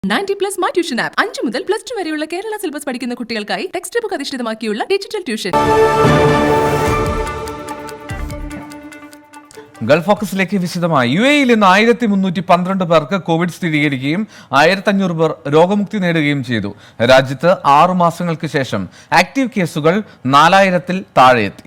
90+ My Tuition App 5 മുതൽ +2 വരെയുള്ള Kerala syllabus പഠിക്കുന്ന കുട്ടികൾക്കായി ടെക്സ്റ്റ് ബുക്ക് അധിഷ്ഠിതമാക്കിയുള്ള ഡിജിറ്റൽ ട്യൂഷൻ. ഗൾഫ് ഫോക്കസിലേക്ക് വിശദമായി. UAE-യിൽ ഇന്ന് 1312 പേർക്ക് കോവിഡ് സ്ഥിരീകരിക്കുകയും 1500 പേർ രോഗമുക്തി നേടുകയും ചെയ്തു. രാജ്യത്ത് 6 മാസങ്ങൾക്ക് ശേഷം ആക്റ്റീവ് കേസുകൾ 4000-ൽ താഴെയെത്തി.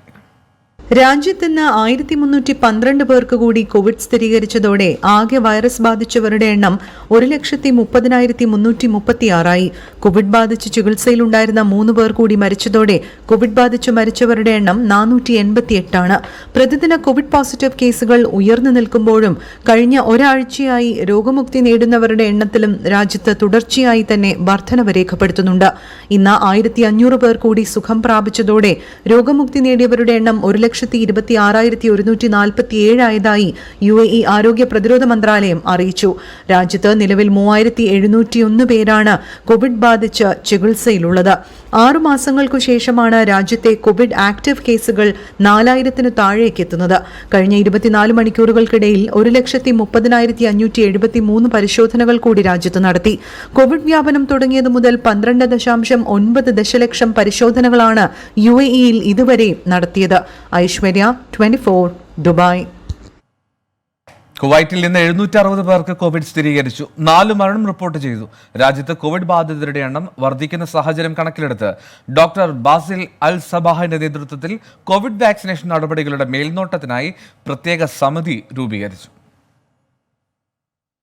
രാജ്യത്ത് ഇന്ന് 1312 പേർക്ക് കൂടി കോവിഡ് സ്ഥിരീകരിച്ചതോടെ ആകെ വൈറസ് ബാധിച്ചവരുടെ എണ്ണം 1,30,336 കോവിഡ് ബാധിച്ച് ചികിത്സയിലുണ്ടായിരുന്ന 3 പേർ കൂടി മരിച്ചതോടെ കോവിഡ് ബാധിച്ച് മരിച്ചവരുടെ എണ്ണം 488 പ്രതിദിന കോവിഡ് പോസിറ്റീവ് കേസുകൾ ഉയർന്നു നിൽക്കുമ്പോഴും കഴിഞ്ഞ ഒരാഴ്ചയായി രോഗമുക്തി നേടുന്നവരുടെ എണ്ണത്തിലും രാജ്യത്ത് തുടർച്ചയായി തന്നെ വർധനവ് രേഖപ്പെടുത്തുന്നുണ്ട്. ഇന്ന് 1500 പേർ കൂടി സുഖം പ്രാപിച്ചതോടെ രോഗമുക്തി നേടിയവരുടെ എണ്ണം 1,26,147 ആയതായി UAE ആരോഗ്യ പ്രതിരോധ മന്ത്രാലയം അറിയിച്ചു. രാജ്യത്ത് നിലവിൽ 3701 പേരാണ് കോവിഡ് ബാധിച്ച് ചികിത്സയിലുള്ളത്. 6 മാസങ്ങൾക്കു ശേഷമാണ് രാജ്യത്തെ കോവിഡ് ആക്റ്റീവ് കേസുകൾ 4000-ന് താഴേക്ക് എത്തുന്നത്. കഴിഞ്ഞ 24 മണിക്കൂറുകൾക്കിടയിൽ 1,30,573 പരിശോധനകൾ കൂടി രാജ്യത്ത് നടത്തി. കോവിഡ് വ്യാപനം തുടങ്ങിയത് മുതൽ 12.9 ദശലക്ഷം പരിശോധനകളാണ് UAE-യിൽ ഇതുവരെ നടത്തിയത്. ഐശ്വര്യ, 24, ദുബായ്. കുവൈറ്റിൽ നിന്ന് 760 പേർക്ക് കോവിഡ് സ്ഥിരീകരിച്ചു. 4 മരണം റിപ്പോർട്ട് ചെയ്തു. രാജ്യത്ത് കോവിഡ് ബാധിതരുടെ എണ്ണം വർദ്ധിക്കുന്ന സാഹചര്യം കണക്കിലെടുത്ത് ഡോക്ടർ ബാസിൽ അൽ സബാഹിന്റെ നേതൃത്വത്തിൽ കോവിഡ് വാക്സിനേഷൻ നടപടികളുടെ മേൽനോട്ടത്തിനായി പ്രത്യേക സമിതി രൂപീകരിച്ചു.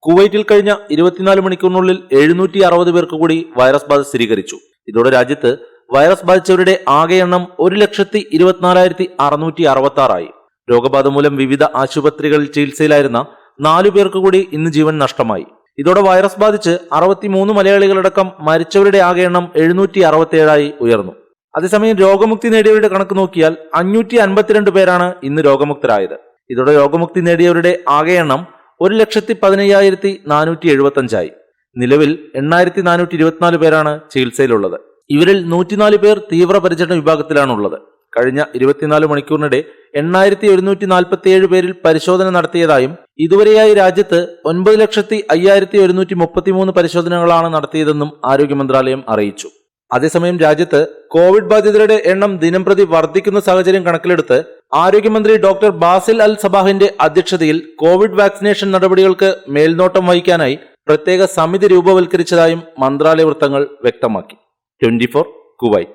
കുവൈറ്റിൽ കഴിഞ്ഞ 24 മണിക്കൂറിനുള്ളിൽ 760 പേർക്ക് കൂടി വൈറസ് ബാധ സ്ഥിരീകരിച്ചു. ഇതോടെ രാജ്യത്ത് വൈറസ് ബാധിച്ചവരുടെ ആകെ എണ്ണം 1,24,666 രോഗബാധ മൂലം വിവിധ ആശുപത്രികളിൽ ചികിത്സയിലായിരുന്ന 4 പേർക്ക് കൂടി ഇന്ന് ജീവൻ നഷ്ടമായി. ഇതോടെ വൈറസ് ബാധിച്ച് 63 മലയാളികളടക്കം മരിച്ചവരുടെ ആകെ എണ്ണം 767 ഉയർന്നു. അതേസമയം രോഗമുക്തി നേടിയവരുടെ കണക്ക് നോക്കിയാൽ 552 പേരാണ് ഇന്ന് രോഗമുക്തരായത്. ഇതോടെ രോഗമുക്തി നേടിയവരുടെ ആകെ എണ്ണം 1,15,475 നിലവിൽ 8,424 പേരാണ് ചികിത്സയിലുള്ളത്. ഇവരിൽ 104 പേർ തീവ്രപരിചരണ വിഭാഗത്തിലാണുള്ളത്. കഴിഞ്ഞ 24 മണിക്കൂറിനിടെ 8,147 പേരിൽ പരിശോധന നടത്തിയതായും ഇതുവരെയായി രാജ്യത്ത് 9,05,133 പരിശോധനകളാണ് നടത്തിയതെന്നും ആരോഗ്യ മന്ത്രാലയം അറിയിച്ചു. അതേസമയം രാജ്യത്ത് കോവിഡ് ബാധിതരുടെ എണ്ണം ദിനംപ്രതി വർദ്ധിക്കുന്ന സാഹചര്യം കണക്കിലെടുത്ത് ആരോഗ്യമന്ത്രി ഡോക്ടർ ബാസിൽ അൽ സബാഹിന്റെ അധ്യക്ഷതയിൽ കോവിഡ് വാക്സിനേഷൻ നടപടികൾക്ക് മേൽനോട്ടം വഹിക്കാനായി പ്രത്യേക സമിതി രൂപവൽക്കരിച്ചതായും മന്ത്രാലയ വൃത്തങ്ങൾ വ്യക്തമാക്കി. 24 കുവൈറ്റ്.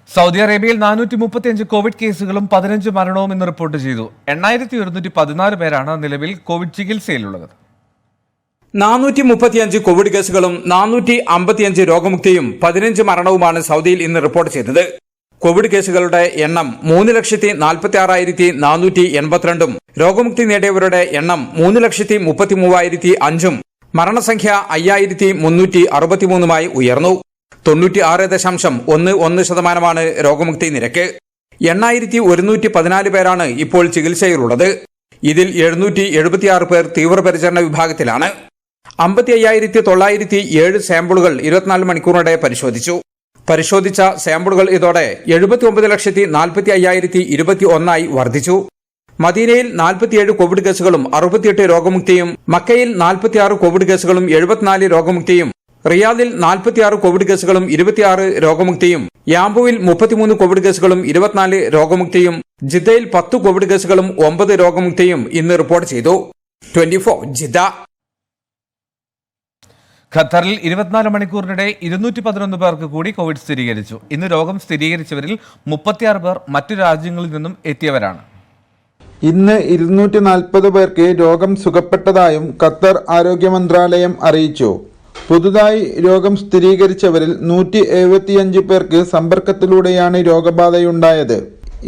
സൗദി അറേബ്യയിൽ 435 കോവിഡ് കേസുകളും 15 മരണവും ഇന്ന് റിപ്പോർട്ട് ചെയ്തു. 8,114 പേരാണ് നിലവിൽ കോവിഡ് ചികിത്സയിലുള്ളത്. 435 കോവിഡ് കേസുകളും 455 രോഗമുക്തിയും 15 മരണവുമാണ് സൗദിയിൽ ഇന്ന് റിപ്പോർട്ട് ചെയ്തത്. കോവിഡ് കേസുകളുടെ എണ്ണം 3,46,482 രോഗമുക്തി നേടിയവരുടെ എണ്ണം 3,33,005 മരണസംഖ്യ 5,363 ഉയർന്നു. 96.11% രോഗമുക്തി നിരക്ക്. 8,114 പേരാണ് ഇപ്പോൾ ചികിത്സയിലുള്ളത്. ഇതിൽ 776 പേർ തീവ്രപരിചരണ വിഭാഗത്തിലാണ്. 55,907 സാമ്പിളുകൾ 24 മണിക്കൂറിനിടെ പരിശോധിച്ചു. പരിശോധിച്ച സാമ്പിളുകൾ ഇതോടെ 79,45,021 വർദ്ധിച്ചു. മദീനയിൽ 47 കോവിഡ് കേസുകളും 68 രോഗമുക്തിയും, മക്കയിൽ 46 കോവിഡ് കേസുകളും 74 രോഗമുക്തിയും, റിയാദിൽ 46 കോവിഡ് കേസുകളും 26 രോഗമുക്തിയും, യാംബുവിൽ 33 കോവിഡ് കേസുകളും 24 രോഗമുക്തിയും, ജിദ്ദയിൽ 10 കോവിഡ് കേസുകളും 9 രോഗമുക്തിയും ഇന്ന് റിപ്പോർട്ട് ചെയ്തു. 24 ജിദ്ദ. ഖത്തറിൽ 24 മണിക്കൂറിനിടെ 211 പേർക്ക് കൂടി കോവിഡ് സ്ഥിരീകരിച്ചു. ഇന്ന് രോഗം സ്ഥിരീകരിച്ചവരിൽ 36 പേർ മറ്റു രാജ്യങ്ങളിൽ നിന്നും എത്തിയവരാണ്. ഇന്ന് 240 പേർക്ക് രോഗം സുഖപ്പെട്ടതായും ഖത്തർ ആരോഗ്യ മന്ത്രാലയം അറിയിച്ചു. പുതുതായി രോഗം സ്ഥിരീകരിച്ചവരിൽ 175 പേർക്ക് സമ്പർക്കത്തിലൂടെയാണ് രോഗബാധയുണ്ടായത്.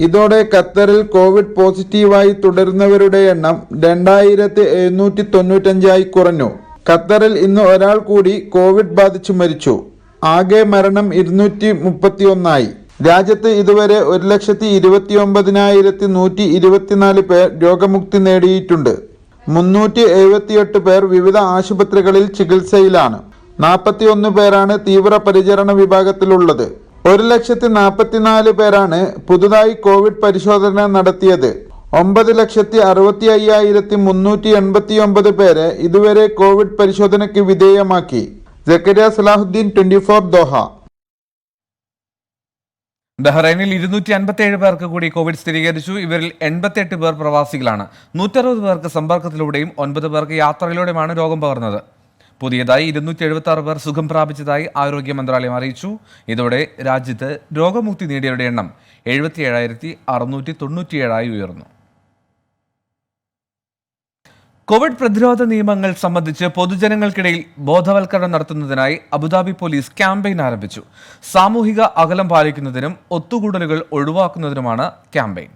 ഇതോടെ ഖത്തറിൽ കോവിഡ് പോസിറ്റീവായി തുടരുന്നവരുടെ എണ്ണം 2,795 കുറഞ്ഞു. ഖത്തറിൽ ഇന്ന് ഒരാൾ കൂടി കോവിഡ് ബാധിച്ചു മരിച്ചു. ആകെ മരണം 231. രാജ്യത്ത് ഇതുവരെ 1,29,124 പേർ രോഗമുക്തി നേടിയിട്ടുണ്ട്. 378 പേർ വിവിധ ആശുപത്രികളിൽ ചികിത്സയിലാണ്. 41 പേരാണ് തീവ്രപരിചരണ വിഭാഗത്തിലുള്ളത്. 1,44,000 പേരാണ് പുതുതായി കോവിഡ് പരിശോധന നടത്തിയത്. 9,65,389 പേരെ ഇതുവരെ കോവിഡ് പരിശോധനയ്ക്ക് വിധേയമാക്കി. സക്കരിയ സലാഹുദ്ദീൻ, 24 ദോഹ. ബഹ്റൈനിൽ 257 പേർക്ക് കൂടി കോവിഡ് സ്ഥിരീകരിച്ചു. ഇവരിൽ 88 പേർ പ്രവാസികളാണ്. 160 പേർക്ക് സമ്പർക്കത്തിലൂടെയും 9 പേർക്ക് യാത്രയിലൂടെയുമാണ് രോഗം പകർന്നത്. പുതിയതായി 276 പേർ സുഖം പ്രാപിച്ചതായി ആരോഗ്യ മന്ത്രാലയം അറിയിച്ചു. ഇതോടെ രാജ്യത്ത് രോഗമുക്തി നേടിയവരുടെ എണ്ണം 77,697 ഉയർന്നു. കോവിഡ് പ്രതിരോധ നിയമങ്ങൾ സംബന്ധിച്ച് പൊതുജനങ്ങൾക്കിടയിൽ ബോധവൽക്കരണം നടത്തുന്നതിനായി അബുദാബി പോലീസ് ക്യാമ്പയിൻ ആരംഭിച്ചു. സാമൂഹിക അകലം പാലിക്കുന്നതിനും ഒത്തുകൂടലുകൾ ഒഴിവാക്കുന്നതിനുമാണ് ക്യാമ്പയിൻ.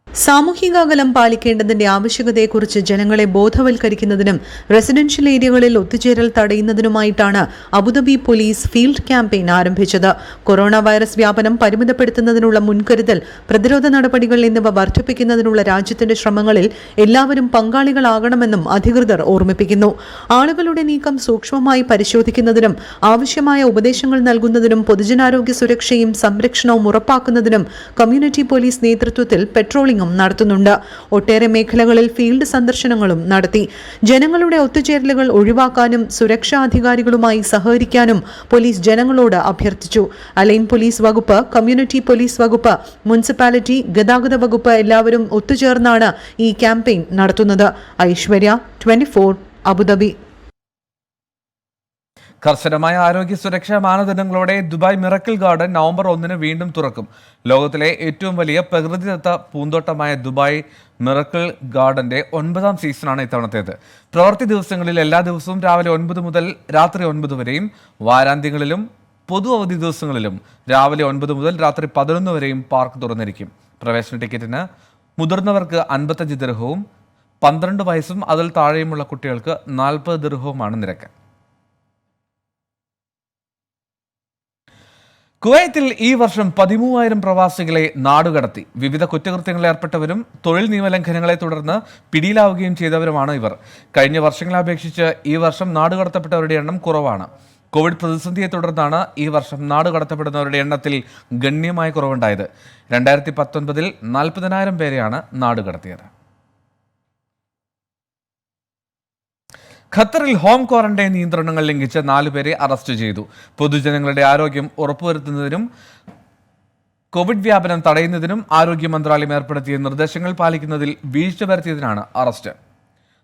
സാമൂഹിക അകലം പാലിക്കേണ്ടതിന്റെ ആവശ്യകതയെക്കുറിച്ച് ജനങ്ങളെ ബോധവൽക്കരിക്കുന്നതിനും റെസിഡൻഷ്യൽ ഏരിയകളിൽ ഒത്തുചേരൽ തടയുന്നതിനുമായിട്ടാണ് അബുദാബി പോലീസ് ഫീൽഡ് ക്യാമ്പയിൻ ആരംഭിച്ചത്. കൊറോണ വൈറസ് വ്യാപനം പരിമിതപ്പെടുത്തുന്നതിനുള്ള മുൻകരുതൽ, പ്രതിരോധ നടപടികൾ എന്നിവ വർദ്ധിപ്പിക്കുന്നതിനുള്ള രാജ്യത്തിന്റെ ശ്രമങ്ങളിൽ എല്ലാവരും പങ്കാളികളാകണമെന്നും അധികൃതർ ഓർമ്മിപ്പിക്കുന്നു. ആളുകളുടെ നീക്കം സൂക്ഷ്മമായി പരിശോധിക്കുന്നതിനും ആവശ്യമായ ഉപദേശങ്ങൾ നൽകുന്നതിനും പൊതുജനാരോഗ്യ സുരക്ഷയും സംരക്ഷണവും ഉറപ്പാക്കുന്നതിനും കമ്മ്യൂണിറ്റി പോലീസ് നേതൃത്വത്തിൽ പെട്രോളിംഗ് നടത്തുന്നുണ്ട്. ഒട്ടേറെ മേഖലകളിൽ ഫീൽഡ് സന്ദർശനങ്ങളും നടത്തി. ജനങ്ങളുടെ ഒത്തുചേരലുകൾ ഒഴിവാക്കാനും സുരക്ഷാ അധികാരികളുമായി സഹകരിക്കാനും പോലീസ് ജനങ്ങളോട് അഭ്യർത്ഥിച്ചു. അലൈൻ പോലീസ് വകുപ്പ്, കമ്മ്യൂണിറ്റി പോലീസ് വകുപ്പ്, മുനിസിപ്പാലിറ്റി, ഗതാഗത വകുപ്പ് എല്ലാവരും ഒത്തുചേർന്നാണ് ഈ ക്യാമ്പയിൻ നടത്തുന്നത്. ഐശ്വര്യ, 24 അബുദാബി. കർശനമായ ആരോഗ്യ സുരക്ഷാ മാനദണ്ഡങ്ങളോടെ ദുബായ് മിറക്കിൾ ഗാർഡൻ നവംബർ 1 വീണ്ടും തുറക്കും. ലോകത്തിലെ ഏറ്റവും വലിയ പ്രകൃതിദത്ത പൂന്തോട്ടമായ ദുബായ് മിറക്കിൾ ഗാർഡന്റെ 9ാം സീസണാണ് ഇത്തവണത്തേത്. പ്രവൃത്തി ദിവസങ്ങളിൽ എല്ലാ ദിവസവും രാവിലെ 9 മുതൽ രാത്രി 9 വരെയും വാരാന്ത്യങ്ങളിലും പൊതു അവധി ദിവസങ്ങളിലും രാവിലെ 9 മുതൽ രാത്രി 11 വരെയും പാർക്ക് തുറന്നിരിക്കും. പ്രവേശന ടിക്കറ്റിന് മുതിർന്നവർക്ക് 55 ദിർഹവും 12 വയസ്സും അതിൽ താഴെയുമുള്ള കുട്ടികൾക്ക് 40 ദിർഹവുമാണ് നിരക്ക്. കുവൈത്തിൽ ഈ വർഷം 13,000 പ്രവാസികളെ നാടുകടത്തി. വിവിധ കുറ്റകൃത്യങ്ങളിൽ ഏർപ്പെട്ടവരും തൊഴിൽ നിയമലംഘനങ്ങളെ തുടർന്ന് പിടിയിലാവുകയും ചെയ്തവരുമാണ് ഇവർ. കഴിഞ്ഞ വർഷങ്ങളെ അപേക്ഷിച്ച് ഈ വർഷം നാടുകടത്തപ്പെട്ടവരുടെ എണ്ണം കുറവാണ്. കോവിഡ് പ്രതിസന്ധിയെ തുടർന്നാണ് ഈ വർഷം നാടുകടത്തപ്പെടുന്നവരുടെ എണ്ണത്തിൽ ഗണ്യമായ കുറവുണ്ടായത്. 2019 40,000 പേരെയാണ് നാടുകടത്തിയത്. ഖത്തറിൽ ഹോം ക്വാറന്റൈൻ നിയന്ത്രണങ്ങൾ ലംഘിച്ച് 4 പേരെ അറസ്റ്റ് ചെയ്തു. പൊതുജനങ്ങളുടെ ആരോഗ്യം ഉറപ്പുവരുത്തുന്നതിനും കോവിഡ് വ്യാപനം തടയുന്നതിനും ആരോഗ്യ മന്ത്രാലയം ഏർപ്പെടുത്തിയ നിർദ്ദേശങ്ങൾ പാലിക്കുന്നതിൽ വീഴ്ച വരുത്തിയതിനാണ് അറസ്റ്റ്.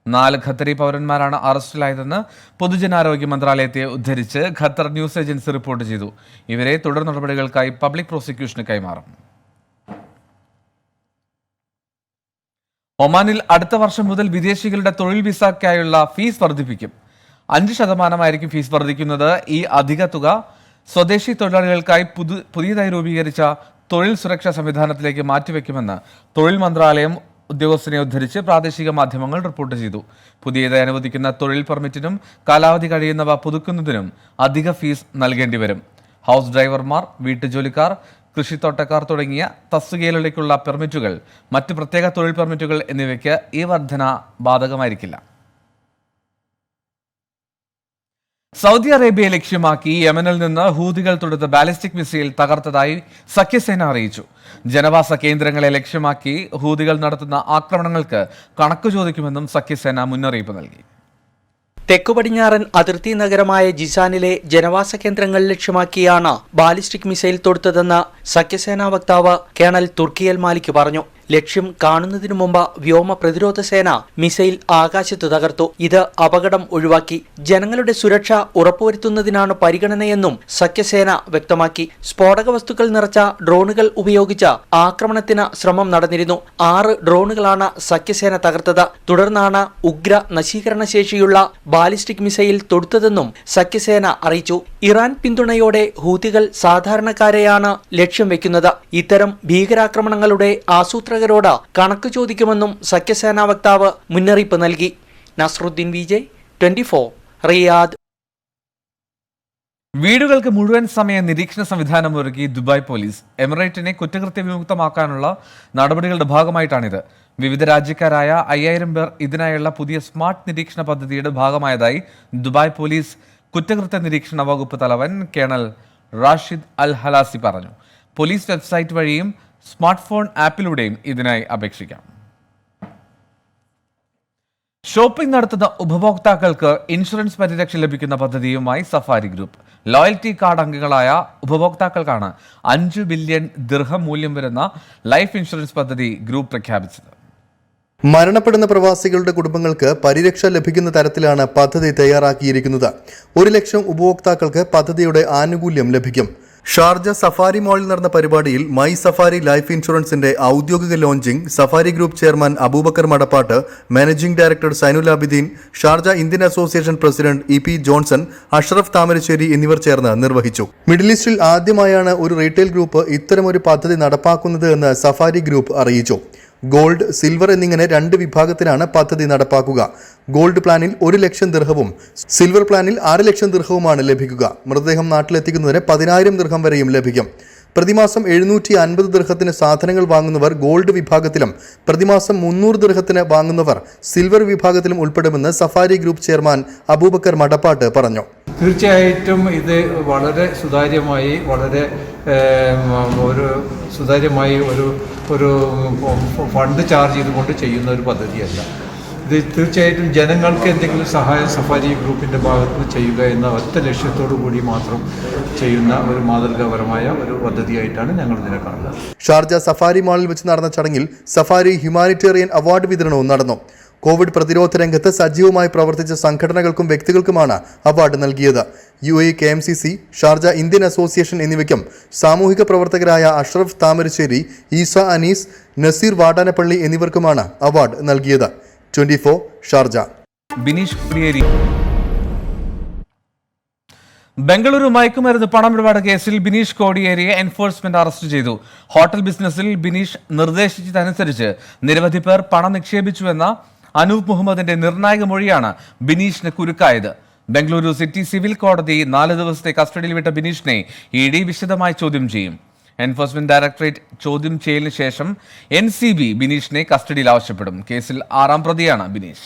4 ഖത്തറി പൗരന്മാരാണ് അറസ്റ്റിലായതെന്ന് പൊതുജനാരോഗ്യ മന്ത്രാലയത്തെ ഉദ്ധരിച്ച് ഖത്തർ ന്യൂസ് ഏജൻസി റിപ്പോർട്ട് ചെയ്തു. ഇവരെ തുടർ നടപടികൾക്കായി പബ്ലിക് പ്രോസിക്യൂഷന് കൈമാറും. ഒമാനിൽ അടുത്ത വർഷം മുതൽ വിദേശികളുടെ തൊഴിൽ വിസയ്ക്കായുള്ള ഫീസ് വർദ്ധിപ്പിക്കും. 5% ഫീസ് വർദ്ധിക്കുന്നത്. ഈ അധിക തുക സ്വദേശി തൊഴിലാളികൾക്കായി പുതിയതായി രൂപീകരിച്ച തൊഴിൽ സുരക്ഷാ സംവിധാനത്തിലേക്ക് മാറ്റിവെക്കുമെന്ന് തൊഴിൽ മന്ത്രാലയം ഉദ്യോഗസ്ഥനെ ഉദ്ധരിച്ച് പ്രാദേശിക മാധ്യമങ്ങൾ റിപ്പോർട്ട് ചെയ്തു. പുതിയതായി അനുവദിക്കുന്ന തൊഴിൽ പെർമിറ്റിനും കാലാവധി കഴിയുന്നവ പുതുക്കുന്നതിനും അധിക ഫീസ് നൽകേണ്ടി വരും. ഹൗസ് ഡ്രൈവർമാർ, വീട്ടുജോലിക്കാർ, കൃഷിത്തോട്ടക്കാർ തുടങ്ങിയ തസ്തികയിലേക്കുള്ള പെർമിറ്റുകൾ, മറ്റ് പ്രത്യേക തൊഴിൽ പെർമിറ്റുകൾ എന്നിവയ്ക്ക് ഈ വർധന ബാധകമായിരിക്കില്ല. സൗദി അറേബ്യയെ ലക്ഷ്യമാക്കി യമനിൽ നിന്ന് ഹൂതികൾ തൊടുത്ത ബാലിസ്റ്റിക് മിസൈൽ തകർത്തതായി സഖ്യസേന അറിയിച്ചു. ജനവാസ കേന്ദ്രങ്ങളെ ലക്ഷ്യമാക്കി ഹൂതികൾ നടത്തുന്ന ആക്രമണങ്ങൾക്ക് കണക്ക് ചോദിക്കുമെന്നും സഖ്യസേന മുന്നറിയിപ്പ് നൽകി. തെക്കുപടിഞ്ഞാറൻ അതിർത്തി നഗരമായ ജിസാനിലെ ജനവാസ കേന്ദ്രങ്ങൾ ലക്ഷ്യമാക്കിയാണ് ബാലിസ്റ്റിക് മിസൈൽ തൊടുത്തതെന്ന് സഖ്യസേനാ വക്താവ് കേണൽ തുർക്കിയൽ മാലിക് പറഞ്ഞു. ലക്ഷ്യം കാണുന്നതിനു മുമ്പ് വ്യോമ പ്രതിരോധ സേന മിസൈൽ ആകാശത്ത് തകർത്തു. ഇത് അപകടം ഒഴിവാക്കി. ജനങ്ങളുടെ സുരക്ഷ ഉറപ്പുവരുത്തുന്നതിനാണ് പരിഗണനയെന്നും സഖ്യസേന വ്യക്തമാക്കി. സ്ഫോടക വസ്തുക്കൾ നിറച്ച ഡ്രോണുകൾ ഉപയോഗിച്ച് ആക്രമണത്തിന് ശ്രമം നടന്നിരുന്നു. 6 ഡ്രോണുകളാണ് സഖ്യസേന തകർത്തത്. തുടർന്നാണ് ഉഗ്ര നശീകരണ ശേഷിയുള്ള ബാലിസ്റ്റിക് മിസൈൽ തൊടുത്തതെന്നും സഖ്യസേന അറിയിച്ചു. ഇറാൻ പിന്തുണയോടെ ഹൂതികൾ സാധാരണക്കാരെയാണ് ലക്ഷ്യം വെക്കുന്നത്. ഇത്തരം ഭീകരാക്രമണങ്ങളുടെ ആസൂത്രകരോട് കണക്ക് ചോദിക്കുമെന്നും സഖ്യസേനാ വക്താവ് മുന്നറിയിപ്പ് നൽകി. നസ്രുദ്ദീൻ വിജയ്, 24 റിയാദ്. വീടുകൾക്ക് മുഴുവൻ സമയ നിരീക്ഷണ സംവിധാനം ഒരുക്കി ദുബായ് പോലീസ്. എമിറേറ്റിനെ കുറ്റകൃത്യ വിമുക്തമാക്കാനുള്ള നടപടികളുടെ ഭാഗമായിട്ടാണിത്. വിവിധ രാജ്യക്കാരായ 5000 പേർ ഇതിനായുള്ള പുതിയ സ്മാർട്ട് നിരീക്ഷണ പദ്ധതിയുടെ ഭാഗമായതായി ദുബായ് പോലീസ് കുറ്റകൃത്യ നിരീക്ഷണ വകുപ്പ് തലവൻ കേണൽ റാഷിദ് അൽ ഹലാസി പറഞ്ഞു. പോലീസ് വെബ്സൈറ്റ് വഴിയും സ്മാർട്ട് ഫോൺ ആപ്പിലൂടെയും ഇതിനായി അപേക്ഷിക്കാം. ഷോപ്പിംഗ് നടത്തുന്ന ഉപഭോക്താക്കൾക്ക് ഇൻഷുറൻസ് പരിരക്ഷ ലഭിക്കുന്ന പദ്ധതിയുമായി സഫാരി ഗ്രൂപ്പ്. ലോയൽറ്റി കാർഡ് അംഗങ്ങളായ ഉപഭോക്താക്കൾക്കാണ് 5 ബില്യൺ ദിർഹം മൂല്യം വരുന്ന ലൈഫ് ഇൻഷുറൻസ് പദ്ധതി ഗ്രൂപ്പ് പ്രഖ്യാപിച്ചത്. മരണപ്പെടുന്ന പ്രവാസികളുടെ കുടുംബങ്ങൾക്ക് പരിരക്ഷ ലഭിക്കുന്ന തരത്തിലാണ് പദ്ധതി തയ്യാറാക്കിയിരിക്കുന്നത്. 1 ലക്ഷം ഉപഭോക്താക്കൾക്ക് പദ്ധതിയുടെ ആനുകൂല്യം ലഭിക്കും. ഷാർജ സഫാരി മാളിൽ നടന്ന പരിപാടിയിൽ മൈ സഫാരി ലൈഫ് ഇൻഷുറൻസിന്റെ ഔദ്യോഗിക launching Safari group chairman Abubakar Madappatt, managing director Zainul Abideen, Sharjah Indian association president E P Johnson, Ashraf Thamarassery എന്നിവർ ചേർന്ന് നിർവഹിച്ചു. മിഡിൽ ഈസ്റ്റിൽ ആദ്യമായാണ് ഒരു റീറ്റെയിൽ ഗ്രൂപ്പ് ഇത്തരമൊരു പദ്ധതി നടപ്പാക്കുന്നത് എന്ന് സഫാരി ഗ്രൂപ്പ് അറിയിച്ചു. ഗോൾഡ്, സിൽവർ എന്നിങ്ങനെ 2 വിഭാഗത്തിലാണ് പദ്ധതി നടപ്പാക്കുക. ഗോൾഡ് പ്ലാനിൽ 1 ലക്ഷം ദിർഹവും സിൽവർ പ്ലാനിൽ 6 ലക്ഷം ദിർഹവുമാണ് ലഭിക്കുക. മൃതദേഹം നാട്ടിലെത്തിക്കുന്നതിന് 10,000 ദിർഹം വരെയും ലഭിക്കും. പ്രതിമാസം 750 ദിർഹത്തിന് സാധനങ്ങൾ വാങ്ങുന്നവർ ഗോൾഡ് വിഭാഗത്തിലും പ്രതിമാസം 300 ദിർഹത്തിന് വാങ്ങുന്നവർ സിൽവർ വിഭാഗത്തിലും ഉൾപ്പെടുമെന്ന് സഫാരി ഗ്രൂപ്പ് ചെയർമാൻ അബൂബക്കർ മടപ്പാട്ട് പറഞ്ഞു. തീർച്ചയായിട്ടും ഇത് വളരെ സുതാര്യമായി ഒരു ഫണ്ട് ചാർജ് ചെയ്തുകൊണ്ട് ചെയ്യുന്ന ഒരു പദ്ധതിയല്ല. ഇത് തീർച്ചയായിട്ടും ജനങ്ങൾക്ക് എന്തെങ്കിലും സഹായം സഫാരി ഗ്രൂപ്പിൻ്റെ ഭാഗത്ത് നിന്ന് ചെയ്യുക എന്ന ഒറ്റ ലക്ഷ്യത്തോടു കൂടി മാത്രം ചെയ്യുന്ന ഒരു മാതൃകാപരമായ ഒരു പദ്ധതിയായിട്ടാണ് ഞങ്ങൾ ഇതിനെ കാണുന്നത്. ഷാർജ സഫാരി മാളിൽ വെച്ച് നടന്ന ചടങ്ങിൽ സഫാരി ഹ്യൂമാനിറ്റേറിയൻ അവാർഡ് വിതരണവും നടന്നു. കോവിഡ് പ്രതിരോധ രംഗത്ത് സജീവമായി പ്രവർത്തിച്ച സംഘടനകൾക്കും വ്യക്തികൾക്കുമാണ് അവാർഡ് നൽകിയത്. UAE KMCC, Sharjah Indian association എന്നിവയ്ക്കും സാമൂഹിക പ്രവർത്തകരായ അഷ്റഫ് താമരശ്ശേരി, ഈസ അനീസ്, നസീർ വാടാനപ്പള്ളി എന്നിവർക്കുമാണ് അവാർഡ് നൽകിയത്. 24 ഷാർജ. ബിനീഷ് കോടിയേരി. ബംഗളൂരു മയക്കുമരുന്ന് പണമിടപാട് കേസിൽ ബിനീഷ് കോടിയേരിയെ എൻഫോഴ്സ്മെന്റ് അറസ്റ്റ് ചെയ്തു. ഹോട്ടൽ ബിസിനസ്സിൽ ബിനീഷ് നിർദ്ദേശിച്ചതനുസരിച്ച് നിരവധി പേർ പണം നിക്ഷേപിച്ചുവെന്ന അനൂപ് മുഹമ്മദിന്റെ നിർണായക മൊഴിയാണ് ബിനീഷിന് കുരുക്കായത്. ബംഗളൂരു സിറ്റി സിവിൽ കോടതി 4 ദിവസത്തെ കസ്റ്റഡിയിൽ വിട്ട ബിനീഷിനെ ED വിശദമായി ചോദ്യം ചെയ്യും. എൻഫോഴ്സ്മെന്റ് ഡയറക്ടറേറ്റ് ചോദ്യം ചെയ്യലിന് ശേഷം NCB ബിനീഷിനെ കസ്റ്റഡിയിൽ ആവശ്യപ്പെടും. കേസിൽ 6ാം പ്രതിയാണ് ബിനീഷ്.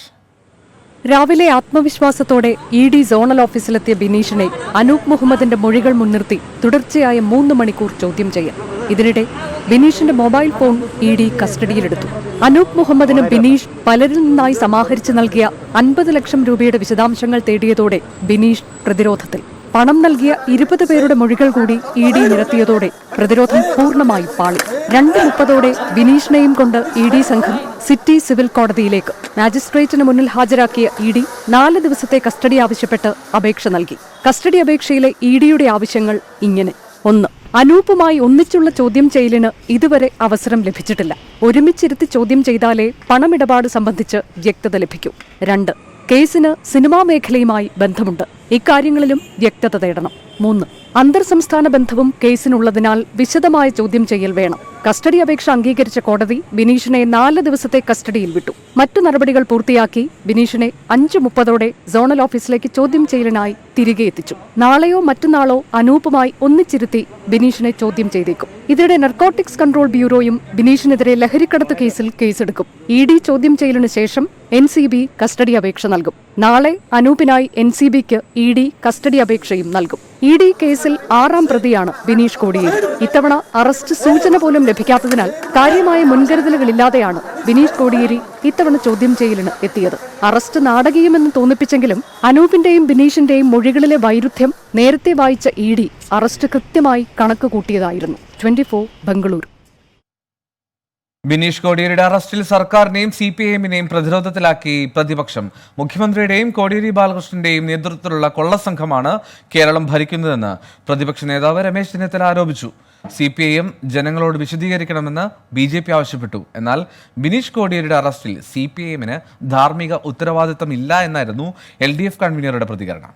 രാവിലെ ആത്മവിശ്വാസത്തോടെ ED സോണൽ ഓഫീസിലെത്തിയ ബിനീഷിനെ അനൂപ് മുഹമ്മദിന്റെ മൊഴികൾ മുൻനിർത്തി തുടർച്ചയായ 3 മണിക്കൂർ ചോദ്യം ചെയ്യൽ. ഇതിനിടെ ബിനീഷിന്റെ മൊബൈൽ ഫോൺ ED കസ്റ്റഡിയിലെടുത്തു. അനൂപ് മുഹമ്മദിന് ബിനീഷ് പലരിൽ നിന്നായി സമാഹരിച്ചു നൽകിയ 50 ലക്ഷം രൂപയുടെ വിശദാംശങ്ങൾ തേടിയതോടെ ബിനീഷ് പ്രതിരോധത്തിൽ. പണം നൽകിയ 20 പേരുടെ മൊഴികൾ കൂടി ED നിരത്തിയതോടെ പ്രതിരോധം പൂർണ്ണമായി പാളി. 2:30 ബിനീഷിനെയും കൊണ്ട് ED സംഘം സിറ്റി സിവിൽ കോടതിയിലേക്ക്. മാജിസ്ട്രേറ്റിന് മുന്നിൽ ഹാജരാക്കിയ ED 4 ദിവസത്തെ കസ്റ്റഡി ആവശ്യപ്പെട്ട് അപേക്ഷ നൽകി. കസ്റ്റഡി അപേക്ഷയിലെ EDയുടെ ആവശ്യങ്ങൾ ഇങ്ങനെ: 1. അനൂപുമായി ഒന്നിച്ചുള്ള ചോദ്യം ചെയ്യലിന് ഇതുവരെ അവസരം ലഭിച്ചിട്ടില്ല. ഒരുമിച്ചിരുത്തി ചോദ്യം ചെയ്താലേ പണമിടപാട് സംബന്ധിച്ച് വ്യക്തത ലഭിക്കൂ. 2. കേസിന് സിനിമാ മേഖലയുമായി ബന്ധമുണ്ട്. ഇക്കാര്യങ്ങളിലും വ്യക്തത തേടണം. 3. അന്തർ സംസ്ഥാന ബന്ധവും കേസിനുള്ളതിനാൽ വിശദമായ ചോദ്യം ചെയ്യൽ വേണം. കസ്റ്റഡി അപേക്ഷ അംഗീകരിച്ച കോടതി ബിനീഷിനെ 4 ദിവസത്തെ കസ്റ്റഡിയിൽ വിട്ടു. മറ്റു നടപടികൾ പൂർത്തിയാക്കി ബിനീഷിനെ 5:30 സോണൽ ഓഫീസിലേക്ക് ചോദ്യം ചെയ്യലിനായി തിരികെ എത്തിച്ചു. നാളെയോ മറ്റന്നാളോ അനൂപുമായി ഒന്നിച്ചിരുത്തി ബിനീഷിനെ ചോദ്യം ചെയ്തേക്കും. ഇതിനിടെ നർക്കോട്ടിക്സ് കൺട്രോൾ ബ്യൂറോയും ബിനീഷിനെതിരെ ലഹരിക്കടത്ത് കേസിൽ കേസെടുക്കും. ED ചോദ്യം ചെയ്യലിന് ശേഷം NCB കസ്റ്റഡി അപേക്ഷ നൽകും. നാളെ അനൂപിനായി NCBക്ക് ED കസ്റ്റഡി അപേക്ഷയും നൽകും. ED കേസിൽ 6ാം പ്രതിയാണ് ബിനീഷ് കോടിയേരി. ഇത്തവണ അറസ്റ്റ് സൂചന പോലും ലഭിക്കാത്തതിനാൽ കാര്യമായ മുൻകരുതലുകളില്ലാതെയാണ് ബിനീഷ് കോടിയേരി ഇത്തവണ ചോദ്യം ചെയ്യലിന് എത്തിയത്. അറസ്റ്റ് നാടകീയമെന്ന് തോന്നിപ്പിച്ചെങ്കിലും അനൂപിന്റെയും ബിനീഷിന്റെയും മൊഴികളിലെ വൈരുദ്ധ്യം നേരത്തെ വായിച്ച ED അറസ്റ്റ് കൃത്യമായി കണക്ക് കൂട്ടിയതായിരുന്നു. 24 ബംഗളൂരു. ബിനീഷ് കോടിയേരിയുടെ അറസ്റ്റിൽ സർക്കാരിനെയും CPIMനെയും പ്രതിരോധത്തിലാക്കി പ്രതിപക്ഷം. മുഖ്യമന്ത്രിയുടെയും കോടിയേരി ബാലകൃഷ്ണന്റെയും നേതൃത്വത്തിലുള്ള കൊള്ളസംഘമാണ് കേരളം ഭരിക്കുന്നതെന്ന് പ്രതിപക്ഷ നേതാവ് രമേശ് ചെന്നിത്തല ആരോപിച്ചു. CPIM ജനങ്ങളോട് വിശദീകരിക്കണമെന്ന് BJP ആവശ്യപ്പെട്ടു. എന്നാൽ ബിനീഷ് കോടിയേരിയുടെ അറസ്റ്റിൽ CPIMന് ധാർമ്മിക ഉത്തരവാദിത്തമില്ല എന്നായിരുന്നു LDF കൺവീനറുടെ പ്രതികരണം.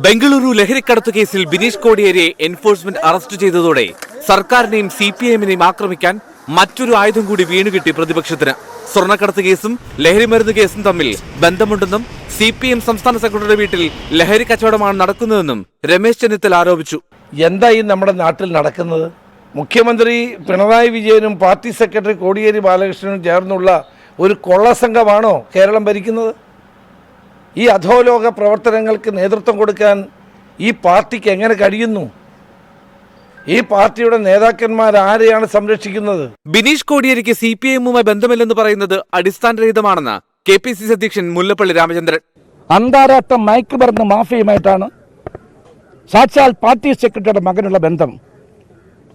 ബംഗളൂരു ലഹരിക്കടത്ത് കേസിൽ ബിനീഷ് കോടിയേരിയെ എൻഫോഴ്സ്മെന്റ് അറസ്റ്റ് ചെയ്തതോടെ സർക്കാരിനെയും CPIMനെയും ആക്രമിക്കാൻ മറ്റൊരു ആയുധം കൂടി വീണുകിട്ടി പ്രതിപക്ഷത്തിന്. സ്വർണ്ണക്കടത്ത് കേസും ലഹരിമരുന്ന് കേസും തമ്മിൽ ബന്ധമുണ്ടെന്നും CPIM സംസ്ഥാന സെക്രട്ടറിയുടെ വീട്ടിൽ ലഹരി കച്ചവടമാണ് നടക്കുന്നതെന്നും രമേശ് ചെന്നിത്തല ആരോപിച്ചു. എന്തായി നമ്മുടെ നാട്ടിൽ നടക്കുന്നത്? മുഖ്യമന്ത്രി പിണറായി വിജയനും പാർട്ടി സെക്രട്ടറി കോടിയേരി ബാലകൃഷ്ണനും ചേർന്നുള്ള ഒരു കൊള്ളസംഘമാണോ കേരളം ഭരിക്കുന്നത്? ഈ അധോലോക പ്രവർത്തനങ്ങൾക്ക് നേതൃത്വം കൊടുക്കാൻ ഈ പാർട്ടിക്ക് എങ്ങനെ കഴിയുന്നു? ഈ പാർട്ടിയുടെ നേതാക്കന്മാർ ആരെയാണ് സംരക്ഷിക്കുന്നത്? ബിനീഷ് കോടിയേരിക്ക് CPIMുമായി ബന്ധമില്ലെന്ന് പറയുന്നത് അടിസ്ഥാനരഹിതമാണെന്ന് KPCC അധ്യക്ഷൻ മുല്ലപ്പള്ളി രാമചന്ദ്രൻ. അന്താരാഷ്ട്ര മയക്കുമരുന്ന് മാഫിയുമായിട്ടാണ് സാക്ഷാൽ പാർട്ടി സെക്രട്ടറിയുടെ മകനുള്ള ബന്ധം.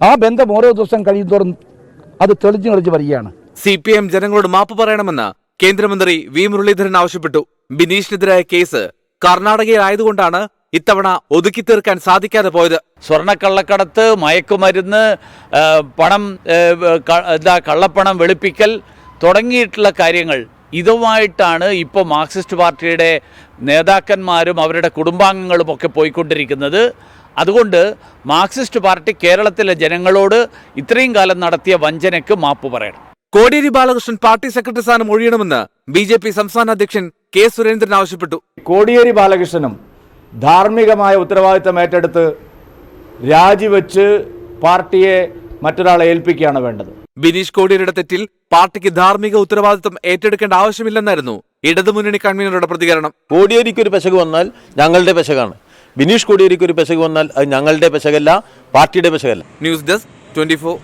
ആ ബന്ധം ഓരോ ദിവസം കഴിയുന്തോറും അത് തെളിഞ്ഞു വരികയാണ്. CPM ജനങ്ങളോട് മാപ്പ് പറയണമെന്ന് കേന്ദ്രമന്ത്രി വി മുരളീധരൻ ആവശ്യപ്പെട്ടു. ബിനീഷിനെതിരായ കേസ് കർണാടകയിലായതുകൊണ്ടാണ് ഇത്തവണ ഒതുക്കി തീർക്കാൻ സാധിക്കാതെ പോയത്. സ്വർണ്ണക്കള്ളക്കടത്ത്, മയക്കുമരുന്ന്, പണം, കള്ളപ്പണം വെളുപ്പിക്കൽ തുടങ്ങിയിട്ടുള്ള കാര്യങ്ങൾ ഇതുമായിട്ടാണ് ഇപ്പോൾ മാർക്സിസ്റ്റ് പാർട്ടിയുടെ നേതാക്കന്മാരും അവരുടെ കുടുംബാംഗങ്ങളും ഒക്കെ പോയിക്കൊണ്ടിരിക്കുന്നത്. അതുകൊണ്ട് മാർക്സിസ്റ്റ് പാർട്ടി കേരളത്തിലെ ജനങ്ങളോട് ഇത്രയും കാലം നടത്തിയ വഞ്ചനയ്ക്ക് മാപ്പ് പറയണം. കോടിയേരി ബാലകൃഷ്ണൻ പാർട്ടി സെക്രട്ടറി സ്ഥാനം ഒഴിയണമെന്ന് BJP സംസ്ഥാന അധ്യക്ഷൻ K. സുരേന്ദ്രൻ ആവശ്യപ്പെട്ടു. കോടിയേരി ബാലകൃഷ്ണനും ധാർമ്മികമായ ഉത്തരവാദിത്തം ഏറ്റെടുത്ത് രാജിവെച്ച് പാർട്ടിയെ മറ്റൊരാളെ ഏൽപ്പിക്കുകയാണ് വേണ്ടത്. ബിനീഷ് കോടിയേരിയുടെ തെറ്റിൽ പാർട്ടിക്ക് ധാർമ്മിക ഉത്തരവാദിത്തം ഏറ്റെടുക്കേണ്ട ആവശ്യമില്ലെന്നായിരുന്നു ഇടതുമുന്നണി കൺവീനറുടെ പ്രതികരണം. കോടിയേരിക്ക് ഒരു പെശക് വന്നാൽ ഞങ്ങളുടെ പെശകാണ്. ബിനീഷ് കോടിയേരിക്ക് ഒരു പെശക് വന്നാൽ അത് ഞങ്ങളുടെ പെശകല്ല, പാർട്ടിയുടെ പെശകല്ല. News desk 24.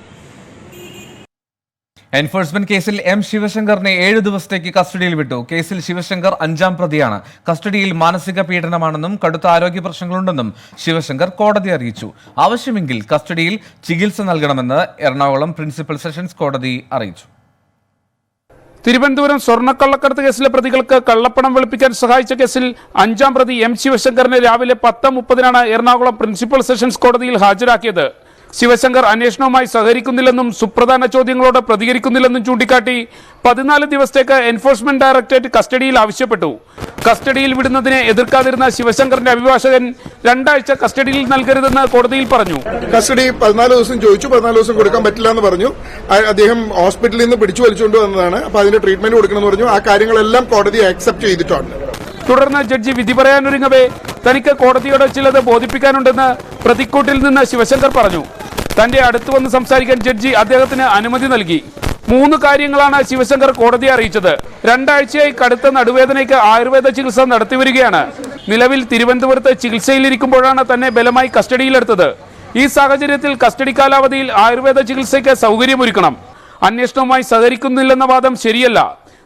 എൻഫോഴ്സ്മെന്റ് കേസിൽ M. ശിവശങ്കറിനെ 7 ദിവസത്തേക്ക് കസ്റ്റഡിയിൽ വിട്ടു. കേസിൽ ശിവശങ്കർ 5ാം പ്രതിയാണ്. കസ്റ്റഡിയിൽ മാനസിക പീഡനമാണെന്നും കടുത്ത ആരോഗ്യ പ്രശ്നങ്ങളുണ്ടെന്നും ശിവശങ്കർ കോടതി അറിയിച്ചു. ആവശ്യമെങ്കിൽ കസ്റ്റഡിയിൽ ചികിത്സ നൽകണമെന്ന് എറണാകുളം പ്രിൻസിപ്പൽ സെഷൻസ് കോടതി അറിയിച്ചു. തിരുവനന്തപുരം സ്വർണ്ണക്കള്ളക്കടത്ത് കേസിലെ പ്രതികൾക്ക് കള്ളപ്പണം വെളുപ്പിക്കാൻ സഹായിച്ച കേസിൽ 5ാം പ്രതി M. ശിവശങ്കറിനെ രാവിലെ 10:30 എറണാകുളം പ്രിൻസിപ്പൽ സെഷൻസ് കോടതിയിൽ ഹാജരാക്കിയത്. ശിവശങ്കർ അന്വേഷണവുമായി സഹകരിക്കുന്നില്ലെന്നും സുപ്രധാന ചോദ്യങ്ങളോട് പ്രതികരിക്കുന്നില്ലെന്നും ചൂണ്ടിക്കാട്ടി 14 ദിവസത്തേക്ക് എൻഫോഴ്സ്മെന്റ് ഡയറക്ടറേറ്റ് കസ്റ്റഡിയിൽ ആവശ്യപ്പെട്ടു. കസ്റ്റഡിയിൽ വിടുന്നതിനെ എതിർക്കാതിരുന്ന ശിവശങ്കറിന്റെ അഭിഭാഷകൻ 2 ആഴ്ച കസ്റ്റഡിയിൽ നൽകരുതെന്ന് കോടതിയിൽ പറഞ്ഞു. കസ്റ്റഡി 14 ദിവസം ചോദിച്ചു, 14 ദിവസം കൊടുക്കാൻ പറ്റില്ല എന്ന് പറഞ്ഞു. അദ്ദേഹം ഹോസ്പിറ്റലിൽ നിന്ന് പിടിച്ചു വലിച്ചുകൊണ്ട് വന്നതാണ്. അപ്പൊ അതിന്റെ ട്രീറ്റ്മെന്റ് കൊടുക്കണമെന്ന് പറഞ്ഞു. ആ കാര്യങ്ങളെല്ലാം കോടതി ആക്സെപ്റ്റ് ചെയ്തിട്ടുണ്ട്. തുടർന്ന് ജഡ്ജി വിധി പറയാനൊരുങ്ങവേ തനിക്ക് കോടതിയോട് ചിലത് ബോധിപ്പിക്കാനുണ്ടെന്ന് പ്രതിക്കൂട്ടിൽ നിന്ന് ശിവശങ്കർ പറഞ്ഞു. തന്റെ അടുത്ത് വന്ന് സംസാരിക്കാൻ ജഡ്ജി അദ്ദേഹത്തിന് അനുമതി നൽകി. 3 കാര്യങ്ങളാണ് ശിവശങ്കർ കോടതിയെ അറിയിച്ചത്. 2 ആഴ്ചയായി കടുത്ത നടുവേദനയ്ക്ക് ആയുർവേദ ചികിത്സ നടത്തിവരികയാണ്. നിലവിൽ തിരുവനന്തപുരത്ത് ചികിത്സയിലിരിക്കുമ്പോഴാണ് തന്നെ ബലമായി കസ്റ്റഡിയിലെടുത്തത്. ഈ സാഹചര്യത്തിൽ കസ്റ്റഡി കാലാവധിയിൽ ആയുർവേദ ചികിത്സയ്ക്ക് സൗകര്യമൊരുക്കണം. അന്വേഷണവുമായി സഹകരിക്കുന്നില്ലെന്ന വാദം ശരിയല്ല.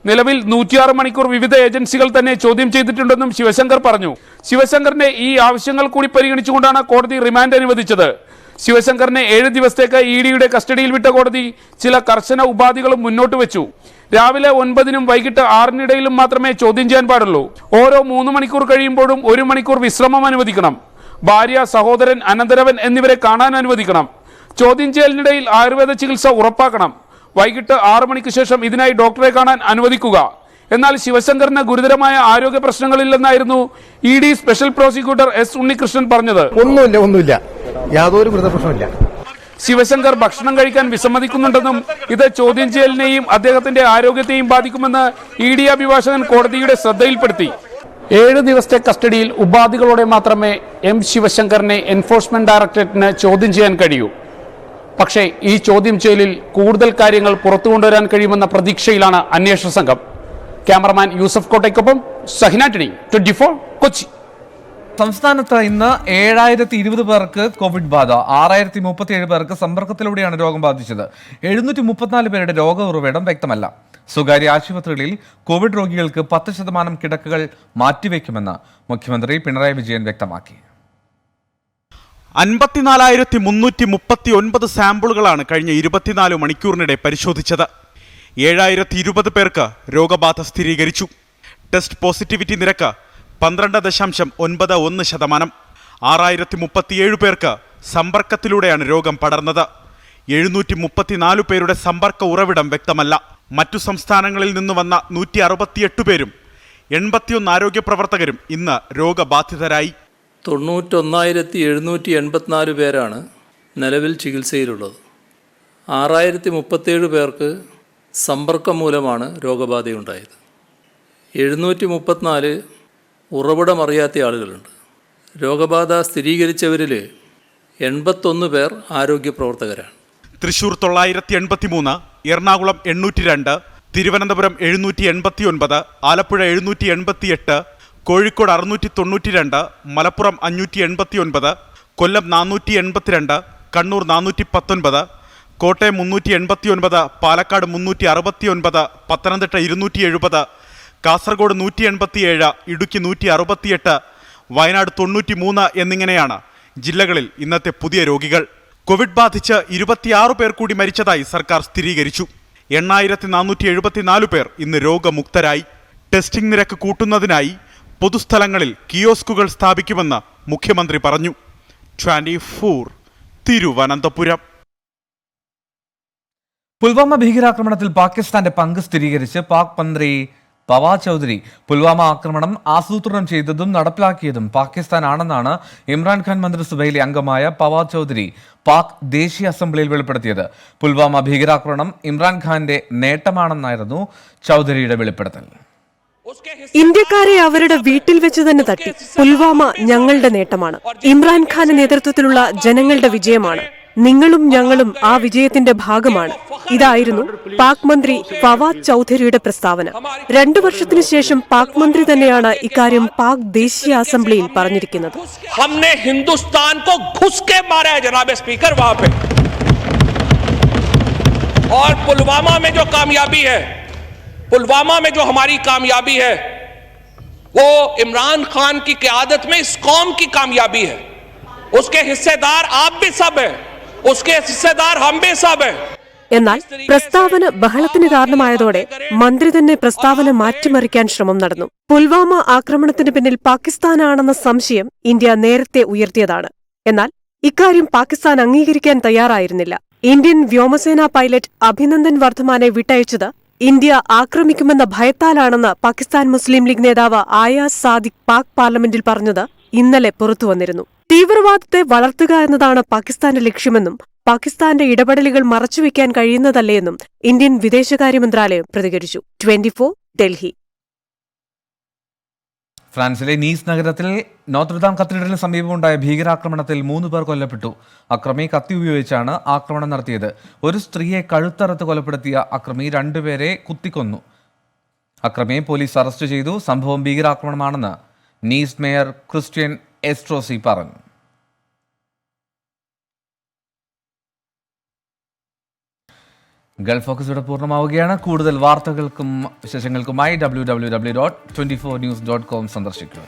നിലവിൽ 106 മണിക്കൂർ വിവിധ ഏജൻസികൾ തന്നെ ചോദ്യം ചെയ്തിട്ടുണ്ടെന്നും ശിവശങ്കർ പറഞ്ഞു. ശിവശങ്കറിന്റെ ഈ ആവശ്യങ്ങൾ കൂടി പരിഗണിച്ചുകൊണ്ടാണ് കോടതി റിമാൻഡ് അനുവദിച്ചത്. ശിവശങ്കറിനെ 7 ദിവസത്തേക്ക് EDയുടെ കസ്റ്റഡിയിൽ വിട്ട കോടതി ചില കർശന ഉപാധികളും മുന്നോട്ട് വെച്ചു. രാവിലെ 9-നും വൈകിട്ട് 6-നിടയിലും മാത്രമേ ചോദ്യം ചെയ്യാൻ പാടുള്ളൂ. ഓരോ 3 മണിക്കൂർ കഴിയുമ്പോഴും 1 മണിക്കൂർ വിശ്രമം അനുവദിക്കണം. ഭാര്യ, സഹോദരൻ, അനന്തരവൻ എന്നിവരെ കാണാൻ അനുവദിക്കണം. ചോദ്യം ചെയ്യലിനിടയിൽ ആയുർവേദ ചികിത്സ ഉറപ്പാക്കണം. വൈകിട്ട് 6 മണിക്ക് ശേഷം ഇതിനായി ഡോക്ടറെ കാണാൻ അനുവദിക്കുക. എന്നാൽ ശിവശങ്കറിന് ഗുരുതരമായ ആരോഗ്യ പ്രശ്നങ്ങളില്ലെന്നായിരുന്നു ED special prosecutor S. Unnikrishnan പറഞ്ഞത്. ഒന്നുമില്ല, യാതൊരു ഗുരുതര പ്രശ്നമില്ല. ശിവശങ്കർ ഭക്ഷണം കഴിക്കാൻ വിസമ്മതിക്കുന്നുണ്ടെന്നും ഇത് ചോദ്യം ചെയ്യലിനെയും അദ്ദേഹത്തിന്റെ ആരോഗ്യത്തെയും ബാധിക്കുമെന്ന് ED അഭിഭാഷകൻ കോടതിയുടെ ശ്രദ്ധയിൽപ്പെടുത്തി. 7 ദിവസത്തെ കസ്റ്റഡിയിൽ ഉപാധികളോടെ മാത്രമേ M. ശിവശങ്കറിനെ എൻഫോഴ്സ്മെന്റ് ഡയറക്ടറേറ്റിന് ചോദ്യം ചെയ്യാൻ കഴിയൂ. പക്ഷേ ഈ ചോദ്യം ചെയ്യലിൽ കൂടുതൽ കാര്യങ്ങൾ പുറത്തു കൊണ്ടുവരാൻ കഴിയുമെന്ന പ്രതീക്ഷയിലാണ് അന്വേഷണ സംഘം. ക്യാമറമാൻ യൂസഫ് കോട്ടയ്ക്കൊപ്പം സഹിന ടിനി, 24 കൊച്ചി. സംസ്ഥാനത്ത് ഇന്ന് 7020 പേർക്ക് കോവിഡ് ബാധ, 6037 പേർക്ക് സമ്പർക്കത്തിലൂടെയാണ് രോഗം ബാധിച്ചത്. 734 പേരുടെ രോഗ ഉറവിടം വ്യക്തമല്ല. സ്വകാര്യ ആശുപത്രികളിൽ കോവിഡ് രോഗികൾക്ക് 10% കിടക്കകൾ മാറ്റിവെക്കുമെന്ന് മുഖ്യമന്ത്രി പിണറായി വിജയൻ വ്യക്തമാക്കി. 54,339 സാമ്പിളുകളാണ് കഴിഞ്ഞ 24 മണിക്കൂറിനിടെ പരിശോധിച്ചത്. 7020 പേർക്ക് രോഗബാധ സ്ഥിരീകരിച്ചു. ടെസ്റ്റ് പോസിറ്റിവിറ്റി നിരക്ക് 12.91%. 6037 പേർക്ക് സമ്പർക്കത്തിലൂടെയാണ് രോഗം പടർന്നത്. 734 പേരുടെ സമ്പർക്ക ഉറവിടം വ്യക്തമല്ല. മറ്റു സംസ്ഥാനങ്ങളിൽ നിന്ന് വന്ന 168 പേരും 81 ആരോഗ്യ പ്രവർത്തകരും ഇന്ന് രോഗബാധിതരായി. 91,784 പേരാണ് നിലവിൽ ചികിത്സയിലുള്ളത്. 6037 പേർക്ക് സമ്പർക്കം മൂലമാണ് രോഗബാധയുണ്ടായത്. 734 ഉറവിടമറിയാത്ത ആളുകളുണ്ട്. രോഗബാധ സ്ഥിരീകരിച്ചവരിൽ 81 പേർ ആരോഗ്യ പ്രവർത്തകരാണ്. തൃശൂർ 983, എറണാകുളം 802, തിരുവനന്തപുരം 789, ആലപ്പുഴ 788, കോഴിക്കോട് 692, മലപ്പുറം 589, കൊല്ലം 482, കണ്ണൂർ 419, കോട്ടയം 389, പാലക്കാട് 369, പത്തനംതിട്ട 270, കാസർഗോഡ് 187, ഇടുക്കി 168, വയനാട് 93 എന്നിങ്ങനെയാണ് ജില്ലകളിൽ ഇന്നത്തെ പുതിയ രോഗികൾ. കോവിഡ് ബാധിച്ച് 26 പേർ കൂടി മരിച്ചതായി സർക്കാർ സ്ഥിരീകരിച്ചു. 8474 പേർ ഇന്ന് രോഗമുക്തരായി. ടെസ്റ്റിംഗ് നിരക്ക് കൂട്ടുന്നതിനായി പൊതുസ്ഥലങ്ങളിൽ കിയോസ്കുകൾ സ്ഥാപിക്കുമെന്ന് മുഖ്യമന്ത്രി പറഞ്ഞു. 24 തിരുവനന്തപുരം. പുൽവാമ ഭീകരാക്രമണത്തിൽ പാകിസ്ഥാന്റെ പങ്ക് സ്ഥിരീകരിച്ച് പാക് മന്ത്രി ഫവാദ് ചൗധരി പുൽവാമ ആക്രമണം ആസൂത്രണം ചെയ്തതും നടപ്പിലാക്കിയതും പാകിസ്ഥാനാണെന്നാണ് ഇമ്രാൻഖാൻ മന്ത്രിസഭയിലെ അംഗമായ ഫവാദ് ചൗധരി പാക് ദേശീയ അസംബ്ലിയിൽ വെളിപ്പെടുത്തിയത്. പുൽവാമ ഭീകരാക്രമണം ഇമ്രാൻഖാന്റെ നേട്ടമാണെന്നായിരുന്നു ചൗധരിയുടെ വെളിപ്പെടുത്തൽ. ഇന്ത്യക്കാരെ അവരുടെ വീട്ടിൽ വെച്ച് തന്നെ തട്ടി. പുൽവാമ ഞങ്ങളുടെ നേട്ടമാണ്. ഇമ്രാൻഖാന്റെ നേതൃത്വത്തിലുള്ള ജനങ്ങളുടെ വിജയമാണ്. നിങ്ങളും ഞങ്ങളും ആ വിജയത്തിന്റെ ഭാഗമാണ്. ഇതായിരുന്നു പാക് മന്ത്രി ഫവാദ് ചൗധരിയുടെ പ്രസ്താവന. 2 വർഷത്തിനു ശേഷം പാക് മന്ത്രി തന്നെയാണ് ഇക്കാര്യം പാക് ദേശീയ അസംബ്ലിയിൽ പറഞ്ഞിരിക്കുന്നത്. हमने हिंदुस्तान को घुस के मारा है जनाब स्पीकर वहां पे, और पुलवामा में जो कामयाबी है, पुलवामा में जो हमारी कामयाबी है, वो इमरान खान की क़यादत में इस कौम की कामयाबी है. उसके हिस्सेदार आप भी सब हैं, उसके हिस्सेदार हम भी सब हैं. എന്നാൽ പ്രസ്താവന ബഹളത്തിന് കാരണമായതോടെ മന്ത്രി തന്നെ പ്രസ്താവന മാറ്റിമറിക്കാൻ ശ്രമം നടന്നു. പുൽവാമ ആക്രമണത്തിന് പിന്നിൽ പാകിസ്ഥാനാണെന്ന സംശയം ഇന്ത്യ നേരത്തെ ഉയർത്തിയതാണ്. എന്നാൽ ഇക്കാര്യം പാകിസ്ഥാൻ അംഗീകരിക്കാൻ തയ്യാറായിരുന്നില്ല. ഇന്ത്യൻ വ്യോമസേനാ പൈലറ്റ് അഭിനന്ദൻ വർദ്ധമാനെ വിട്ടയച്ചത് ഇന്ത്യ ആക്രമിക്കുമെന്ന ഭയത്താലാണെന്ന് പാകിസ്ഥാൻ മുസ്ലിം ലീഗ് നേതാവ് ആയാസ് സാദിഖ് പാക് പാർലമെന്റിൽ പറഞ്ഞത് ഇന്നലെ പുറത്തുവന്നിരുന്നു. തീവ്രവാദത്തെ വളർത്തുക എന്നതാണ് പാകിസ്ഥാന്റെ ലക്ഷ്യമെന്നും പാകിസ്ഥാന്റെ ഇടപെടലുകൾ മറച്ചുവെക്കാൻ കഴിയുന്നതല്ലേയെന്നും ഇന്ത്യൻ വിദേശകാര്യ മന്ത്രാലയം പ്രതികരിച്ചു. 24 ഡൽഹി. ഫ്രാൻസിലെ നീസ് നഗരത്തിൽ നോത്രദാം കത്തീഡ്രലിന് സമീപമുണ്ടായ ഭീകരാക്രമണത്തിൽ 3 പേർ കൊല്ലപ്പെട്ടു. അക്രമി കത്തി ഉപയോഗിച്ചാണ് ആക്രമണം നടത്തിയത്. ഒരു സ്ത്രീയെ കഴുത്തറുത്ത് കൊലപ്പെടുത്തിയ അക്രമി 2 പേരെ കുത്തിക്കൊന്നു. അക്രമിയെ പോലീസ് അറസ്റ്റ് ചെയ്തു. സംഭവം ഭീകരാക്രമണമാണെന്ന് നീസ് മേയർ ക്രിസ്ത്യൻ എസ്ട്രോസി പറഞ്ഞു. ഗൾഫ് ഫോക്കസ് ഇവിടെ പൂർണ്ണമാവുകയാണ്. കൂടുതൽ വാർത്തകൾക്കും വിശേഷങ്ങൾക്കുമായി www.24news.com സന്ദർശിക്കുക.